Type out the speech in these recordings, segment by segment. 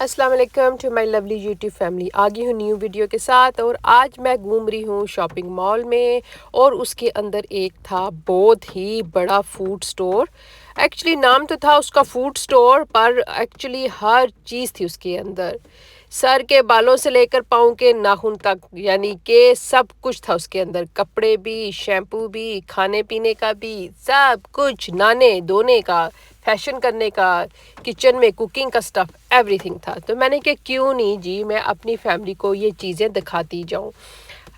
अस्सलाम वालेकुम to my lovely YouTube family. आ गई हूँ न्यू वीडियो के साथ और आज मैं घूम रही हूँ शॉपिंग मॉल में और उसके अंदर एक था बहुत ही बड़ा फूड स्टोर। एक्चुअली नाम तो था उसका फूड स्टोर पर एक्चुअली हर चीज़ थी उसके अंदर। सर के बालों से लेकर पाँव के नाखून तक यानी कि सब कुछ था उसके अंदर। कपड़े भी, शैम्पू भी, खाने पीने का भी, सब कुछ, नहाने धोने का, फैशन करने का, किचन में कुकिंग का स्टफ, एवरीथिंग था। तो मैंने कहा क्यों नहीं जी, मैं अपनी फैमिली को ये चीज़ें दिखाती जाऊं।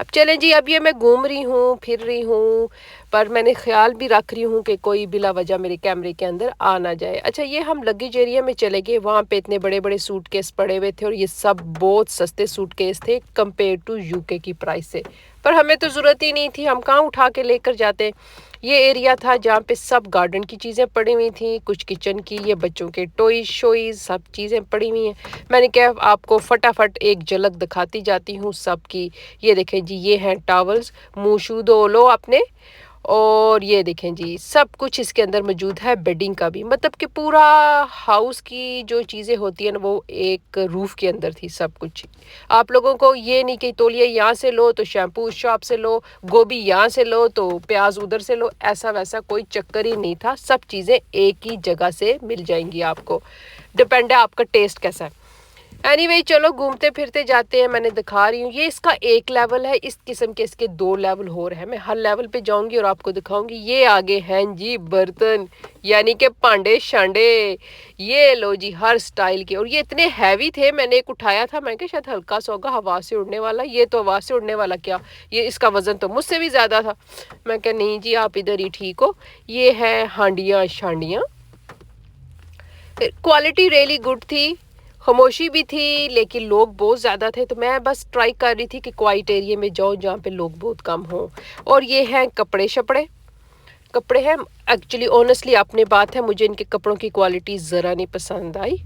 अब चलें जी, अब ये मैं घूम रही हूँ, फिर रही हूँ, पर मैंने ख्याल भी रख रही हूँ कि कोई बिला वजह मेरे कैमरे के अंदर आ ना जाए। अच्छा, ये हम लगेज एरिया में चले गए, वहाँ पे इतने बड़े बड़े सूटकेस पड़े हुए थे और ये सब बहुत सस्ते सूटकेस थे कंपेयर टू यूके की प्राइस से। पर हमें तो ज़रूरत ही नहीं थी, हम कहाँ उठा के लेकर जाते। ये एरिया था जहाँ पे सब गार्डन की चीज़ें पड़ी हुई थी, कुछ किचन की, ये बच्चों के टॉयज शोइज सब चीज़ें पड़ी हुई हैं। मैंने कहा आपको फटाफट एक झलक दिखाती जाती हूँ सब की। ये देखें जी, ये हैं टॉवल्स, मुंह शू धो लो अपने। और ये देखें जी, सब कुछ इसके अंदर मौजूद है, बेडिंग का भी, मतलब कि पूरा हाउस की जो चीज़ें होती हैं ना वो एक रूफ के अंदर थी सब कुछ। आप लोगों को ये नहीं कि तौलिया यहाँ से लो तो शैम्पू उस शॉप से लो, गोभी यहाँ से लो तो प्याज उधर से लो, ऐसा वैसा कोई चक्कर ही नहीं था। सब चीज़ें एक ही जगह से मिल जाएंगी आपको, डिपेंड है आपका टेस्ट कैसा है। एनीवे चलो घूमते फिरते जाते हैं, मैंने दिखा रही हूँ। ये इसका एक लेवल है, इस किस्म के इसके दो लेवल हो रहे हैं। मैं हर लेवल पे जाऊंगी और आपको दिखाऊंगी। ये आगे हैं जी बर्तन, यानी कि पांडे शांडे। ये लो जी, हर स्टाइल के, और ये इतने हैवी थे। मैंने एक उठाया था, मैं क्या शायद हल्का सा होगा हवा से उड़ने वाला। ये तो हवा से उड़ने वाला क्या, ये इसका वजन तो मुझसे भी ज्यादा था। मैं क्या नहीं जी, आप इधर ही ठीक हो। ये है हांडियां शांडियां, क्वालिटी रियली गुड थी, खामोशी भी थी, लेकिन लोग बहुत ज़्यादा थे। तो मैं बस ट्राई कर रही थी कि क्वाइट एरिया में जाऊँ जहाँ पे लोग बहुत कम हों। और ये हैं कपड़े शपड़े, कपड़े हैं। एक्चुअली ऑनेस्टली अपनी बात है, मुझे इनके कपड़ों की क्वालिटी ज़रा नहीं पसंद आई।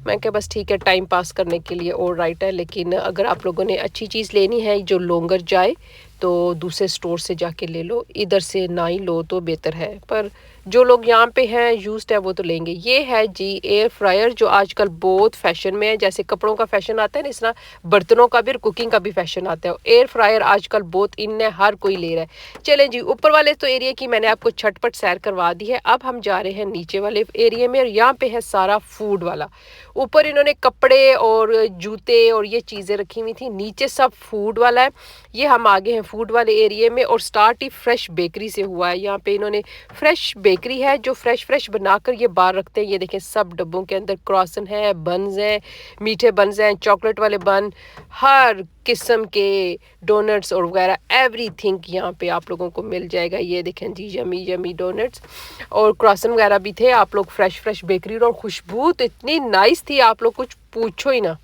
मैं क्या बस ठीक है, टाइम पास करने के लिए और राइट है, लेकिन अगर आप लोगों ने अच्छी चीज़ लेनी है जो लॉन्गर जाए तो दूसरे स्टोर से जाके ले लो, इधर से ना ही लो तो बेहतर है। पर जो लोग यहाँ पे हैं यूज्ड है वो तो लेंगे। ये है जी एयर फ्रायर, जो आजकल बहुत फैशन में है। जैसे कपड़ों का फैशन आता है ना, इस तरह बर्तनों का भी और कुकिंग का भी फैशन आता है। एयर फ्रायर आजकल बहुत इन है, हर कोई ले रहा है। चलें जी, ऊपर वाले तो एरिया की मैंने आपको छटपट सैर करवा दी है। अब हम जा रहे हैं नीचे वाले एरिया में, और यहाँ पे है सारा फूड वाला। ऊपर इन्होंने कपड़े और जूते और ये चीज़ें रखी हुई थी, नीचे सब फूड वाला है। ये हम आगे हैं फूड वाले एरिया में, और स्टार्ट ही फ्रेश बेकरी से हुआ है। यहाँ पे इन्होंने फ्रेश बेकरी है जो फ्रेश फ्रेश बनाकर ये बाहर रखते हैं। ये देखें, सब डब्बों के अंदर क्रॉसन है, बन्स हैं, मीठे बन्स हैं, चॉकलेट वाले बन, हर किस्म के डोनट्स और वगैरह एवरीथिंग यहाँ पे आप लोगों को मिल जाएगा। ये देखें जी, यमी यमी डोनट्स और क्रॉसन वगैरह भी थे। आप लोग फ्रेश फ्रेश बेकरी, और खुशबू तो इतनी नाइस थी, आप लोग कुछ पूछो ही ना।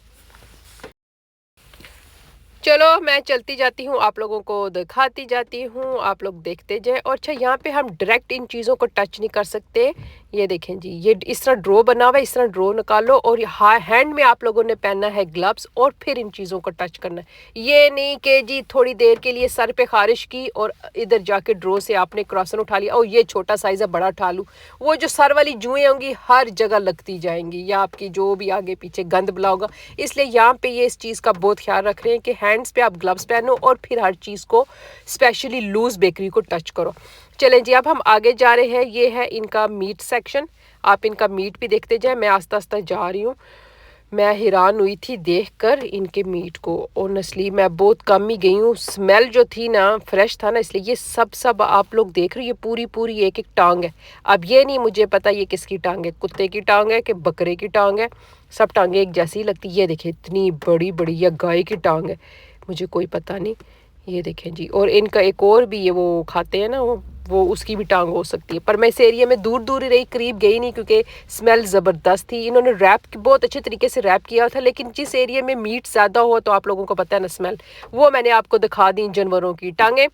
चलो मैं चलती जाती हूँ, आप लोगों को दिखाती जाती हूँ, आप लोग देखते जाए। और अच्छा, यहाँ पे हम डायरेक्ट इन चीज़ों को टच नहीं कर सकते। ये देखें जी, ये इस तरह ड्रॉ बना हुआ है, इस तरह ड्रॉ निकालो और हैंड में आप लोगों ने पहनना है ग्लव्स, और फिर इन चीज़ों को टच करना है। ये नहीं कि जी थोड़ी देर के लिए सर पे खारिश की और इधर जाके ड्रॉ से आपने क्रॉसन उठा लिया, और ये छोटा साइज़ है बड़ा उठा लूँ। वो जो सर वाली जुएँ होंगी हर जगह लगती जाएंगी, या आपकी जो भी आगे पीछे गंद बला होगा। इसलिए यहाँ पे ये इस चीज़ का बहुत ख्याल रख रहे हैं कि हैंड्स पे आप ग्लव्स पहनो और फिर हर चीज़ को स्पेशली लूज बेकरी को टच करो। चलें जी, अब हम आगे जा रहे हैं। ये है इनका मीट सेक्शन, आप इनका मीट भी देखते जाएं। मैं आस्ता आस्ता जा रही हूँ। मैं हैरान हुई थी देखकर इनके मीट को, ऑनेस्टली मैं बहुत कम ही गई हूँ। स्मेल जो थी ना, फ्रेश था ना, इसलिए ये सब आप लोग देख रहे हो, ये पूरी पूरी एक एक टांग है। अब ये नहीं मुझे पता ये किसकी टांग है, कुत्ते की टांग है कि बकरे की टांग है। सब टांगें एक जैसी ही लगती है। ये देखिए इतनी बड़ी बड़ी, या गाय की टांग है, मुझे कोई पता नहीं। ये देखें जी, और इनका एक और भी, ये वो खाते हैं ना, वो उसकी भी टांग हो सकती है। पर मैं इस एरिया में दूर दूर ही रही, करीब गई नहीं, क्योंकि स्मेल ज़बरदस्त थी। इन्होंने रैप बहुत अच्छे तरीके से रैप किया था, लेकिन जिस एरिया में मीट ज़्यादा हो तो आप लोगों को पता है ना स्मेल, वो मैंने आपको दिखा दी जानवरों की टांगें,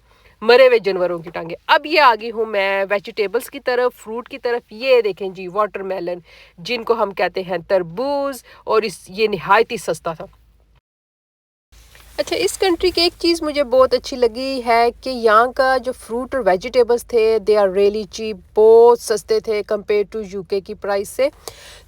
मरे हुए जानवरों की टांगें। अब ये आ गई हूँ मैं वेजिटेबल्स की तरफ, फ्रूट की तरफ। ये देखें जी, वाटरमेलन, जिनको हम कहते हैं तरबूज, और ये नहायत ही सस्ता था। अच्छा, इस कंट्री की एक चीज़ मुझे बहुत अच्छी लगी है कि यहाँ का जो फ्रूट और वेजिटेबल्स थे दे आर रियली चीप, बहुत सस्ते थे कंपेयर टू यूके की प्राइस से।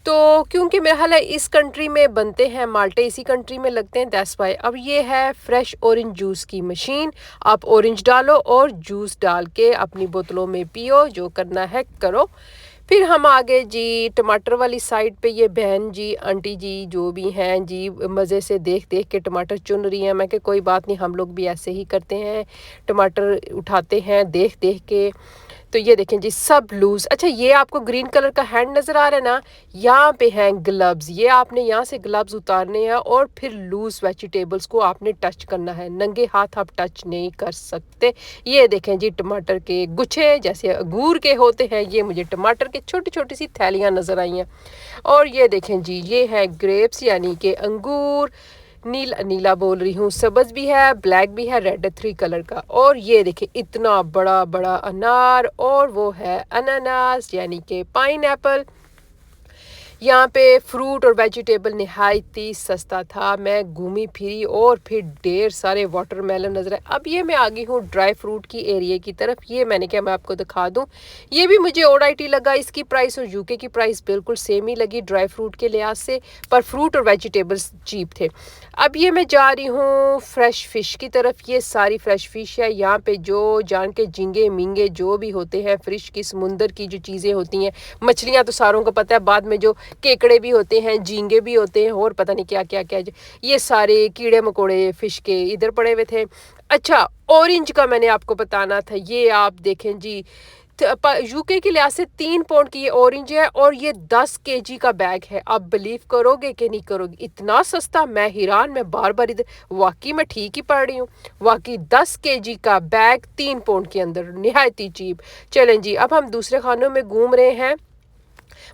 तो क्योंकि मेरा ख्याल है इस कंट्री में बनते हैं माल्टे, इसी कंट्री में लगते हैं, दैट्स वाई। अब ये है फ्रेश ऑरेंज जूस की मशीन। आप ऑरेंज डालो और जूस डाल के अपनी बोतलों में पियो, जो करना है करो। फिर हम आ गए जी टमाटर वाली साइड पे। ये बहन जी आंटी जी जो भी हैं जी मज़े से देख देख के टमाटर चुन रही हैं। मैं कि कोई बात नहीं, हम लोग भी ऐसे ही करते हैं, टमाटर उठाते हैं देख देख के। तो ये देखें जी सब लूज़। अच्छा, ये आपको ग्रीन कलर का हैंड नज़र आ रहा है ना, यहाँ पे हैं ग्लव्स। ये आपने यहाँ से ग्लव्स उतारने हैं और फिर लूज़ वेजिटेबल्स को आपने टच करना है, नंगे हाथ आप टच नहीं कर सकते। ये देखें जी टमाटर के गुच्छे जैसे अंगूर के होते हैं, ये मुझे टमाटर के छोटी छोटी सी थैलियाँ नज़र आई हैं। और ये देखें जी ये है ग्रेप्स यानी कि अंगूर। नीला बोल रही हूँ, सब्ज़ भी है, ब्लैक भी है, रेड 3 कलर का। और ये देखिए इतना बड़ा बड़ा अनार, और वो है अनानास यानी कि पाइनएप्पल। यहाँ पे फ्रूट और वेजिटेबल नहायत ही सस्ता था। मैं घूमी फिरी और फिर ढेर सारे वाटरमेलन नजर आए। अब ये मैं आ गई हूँ ड्राई फ्रूट की एरिया की तरफ। ये मैंने क्या मैं आपको दिखा दूँ, ये भी मुझे OIT लगा। इसकी प्राइस और यूके की प्राइस बिल्कुल सेम ही लगी ड्राई फ्रूट के लिहाज से, पर फ्रूट और वेजिटेबल्स चीप थे। अब ये मैं जा रही हूँ फ्रेश फ़िश की तरफ। ये सारी फ्रेश फ़िश है यहाँ पे, जो जान के झींगे मींगे जो भी होते हैं फ्रिश की, समुंदर की जो चीज़ें होती हैं। मछलियाँ तो सारों को पता है, बाद में जो केकड़े भी होते हैं, झींगे भी होते हैं, और पता नहीं क्या क्या क्या, ये सारे कीड़े मकोड़े फ़िश के इधर पड़े हुए थे। अच्छा, ऑरेंज का मैंने आपको बताना था। ये आप देखें जी यूके के लिहाज से 3 पाउंड की ये ऑरेंज है, और ये 10 केजी का बैग है। आप बिलीव करोगे कि नहीं करोगे, इतना सस्ता। मैं हैरान, मैं बार बार इधर वाकई मैं ठीक ही पढ़ रही हूँ। वाकई 10 केजी का बैग 3 पाउंड के अंदर, निहायत ही चीप। चलें जी, अब हम दूसरे खानों में घूम रहे हैं,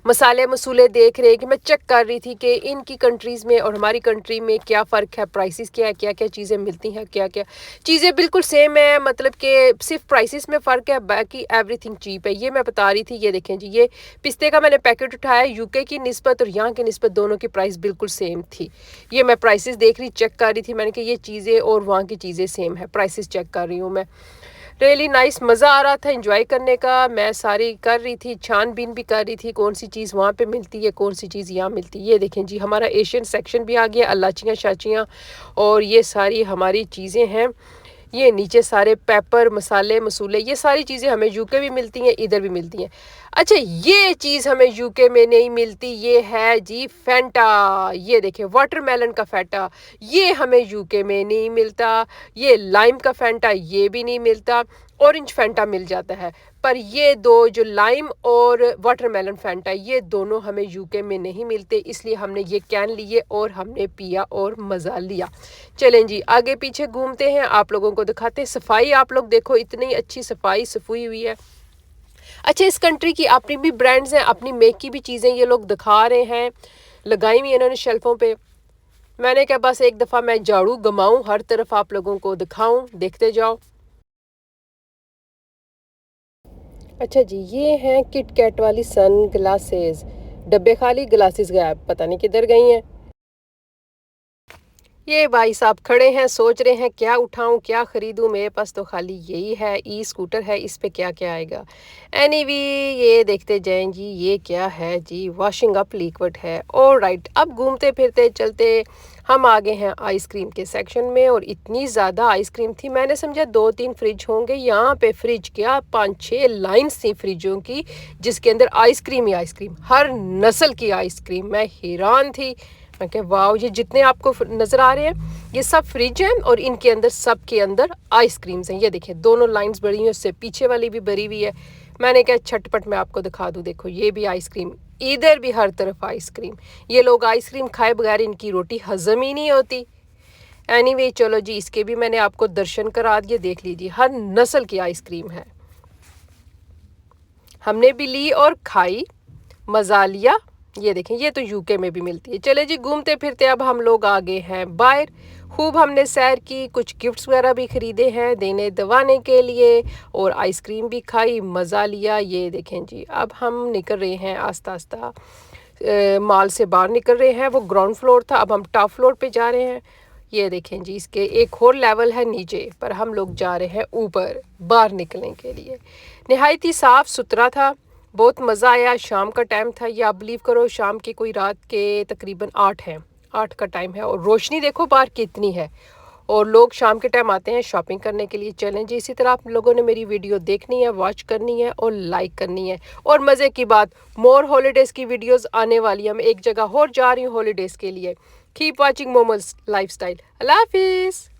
मसाले मसूले देख रहे हैं। कि मैं चेक कर रही थी कि इनकी कंट्रीज़ में और हमारी कंट्री में क्या फ़र्क है, प्राइसेस क्या है, क्या क्या चीज़ें मिलती हैं, क्या क्या चीज़ें बिल्कुल सेम है, मतलब कि सिर्फ प्राइसेस में फ़र्क है, बाकी एवरीथिंग चीप है। ये मैं बता रही थी। ये देखें जी, ये पिस्ते का मैंने पैकेट उठाया, यूके की निस्बत और यहाँ की निस्बत दोनों की प्राइस बिल्कुल सेम थी। ये मैं प्राइसेस देख रही, चेक कर रही थी। मैंने कहा ये चीज़ें और वहाँ की चीज़ें सेम है, प्राइसेस चेक कर रही हूँ मैं। रियली नाइस, मज़ा आ रहा था एंजॉय करने का। मैं सारी कर रही थी, छानबीन भी कर रही थी, कौन सी चीज़ वहाँ पे मिलती है, कौन सी चीज़ यहाँ मिलती है। ये देखें जी हमारा एशियन सेक्शन भी आ गया, अलाचियाँ शाचियाँ और ये सारी हमारी चीज़ें हैं। ये नीचे सारे पेपर मसाले मसूले, ये सारी चीज़ें हमें यूके भी मिलती हैं, इधर भी मिलती हैं। अच्छा, ये चीज़ हमें यूके में नहीं मिलती, ये है जी फैंटा। ये देखें वाटरमेलन का फैंटा, ये हमें यूके में नहीं मिलता। ये लाइम का फैंटा, ये भी नहीं मिलता। ऑरेंज फैंटा मिल जाता है, पर ये दो जो लाइम और वाटरमेलन फैंटा, ये दोनों हमें यूके में नहीं मिलते। इसलिए हमने ये कैन लिए और हमने पिया और मज़ा लिया। चलें जी, आगे पीछे घूमते हैं, आप लोगों को दिखाते हैं। सफाई आप लोग देखो, इतनी अच्छी सफाई सफुई हुई है। अच्छा, इस कंट्री की अपनी भी ब्रांड्स हैं, अपनी मेक की भी चीज़ें ये लोग दिखा रहे हैं, लगाई हुई इन्होंने शेल्फों पे। मैंने कहा बस एक दफ़ा मैं झाड़ू घुमाऊं, हर तरफ आप लोगों को दिखाऊं, देखते जाओ। अच्छा जी, ये हैं किट कैट वाली सन ग्लासेस। डब्बे खाली, ग्लासेस गायब, पता नहीं किधर गई हैं। ये भाई साहब खड़े हैं, सोच रहे हैं क्या उठाऊं, क्या खरीदूं। मेरे पास तो खाली यही है, ई स्कूटर है, इस पे क्या क्या आएगा। एनीवे, ये देखते जाएं जी। ये क्या है जी, वॉशिंग अप लिक्विड है। ऑलराइट, अब घूमते फिरते चलते हम आ गए हैं आइसक्रीम के सेक्शन में, और इतनी ज़्यादा आइसक्रीम थी, मैंने समझा 2-3 फ्रिज होंगे। यहाँ पे फ्रिज क्या 5-6 लाइन्स थी फ्रिजों की, जिसके अंदर आइसक्रीम ही आइसक्रीम, हर नस्ल की आइसक्रीम। मैं हैरान थी, मैं कहा वाह, ये जितने आपको नज़र आ रहे हैं ये सब फ्रिज हैं, और इनके अंदर सब के अंदर आइसक्रीम्स हैं। ये देखिए दोनों लाइंस भरी हुई हैं, उससे पीछे वाली भी भरी हुई है। मैंने कहा छटपट मैं आपको दिखा दूँ, देखो ये भी आइसक्रीम, इधर भी हर तरफ आइसक्रीम। ये लोग आइसक्रीम खाए बगैर इनकी रोटी हजम ही नहीं होती। एनीवे, चलो जी, इसके भी मैंने आपको दर्शन करा दिए, देख लीजिए हर नस्ल की आइसक्रीम है। हमने भी ली और खाई, मज़ा लिया। ये देखें, ये तो यूके में भी मिलती है। चले जी, घूमते फिरते अब हम लोग आ गए हैं बाहर। खूब हमने सैर की, कुछ गिफ्ट्स वगैरह भी ख़रीदे हैं देने दवाने के लिए, और आइसक्रीम भी खाई, मज़ा लिया। ये देखें जी, अब हम निकल रहे हैं आस्ता आस्ता, मॉल से बाहर निकल रहे हैं। वो ग्राउंड फ्लोर था, अब हम टॉप फ्लोर पे जा रहे हैं। ये देखें जी, इसके एक और लेवल है नीचे, पर हम लोग जा रहे हैं ऊपर बाहर निकलने के लिए। नहायत ही साफ़ सुथरा था, बहुत मज़ा आया। शाम का टाइम था, या आप बिलीव करो शाम के कोई रात के तकरीबन 8 हैं, 8 का टाइम है और रोशनी देखो बाहर कितनी है। और लोग शाम के टाइम आते हैं शॉपिंग करने के लिए। चलें जी, इसी तरह आप लोगों ने मेरी वीडियो देखनी है, वॉच करनी है और लाइक करनी है। और मज़े की बात, मोर हॉलीडेज़ की वीडियोस आने वाली है। मैं एक जगह और जा रही हूँ हॉलीडेज़ के लिए। Keep watching Momos lifestyle. अल्लाह हाफिज़।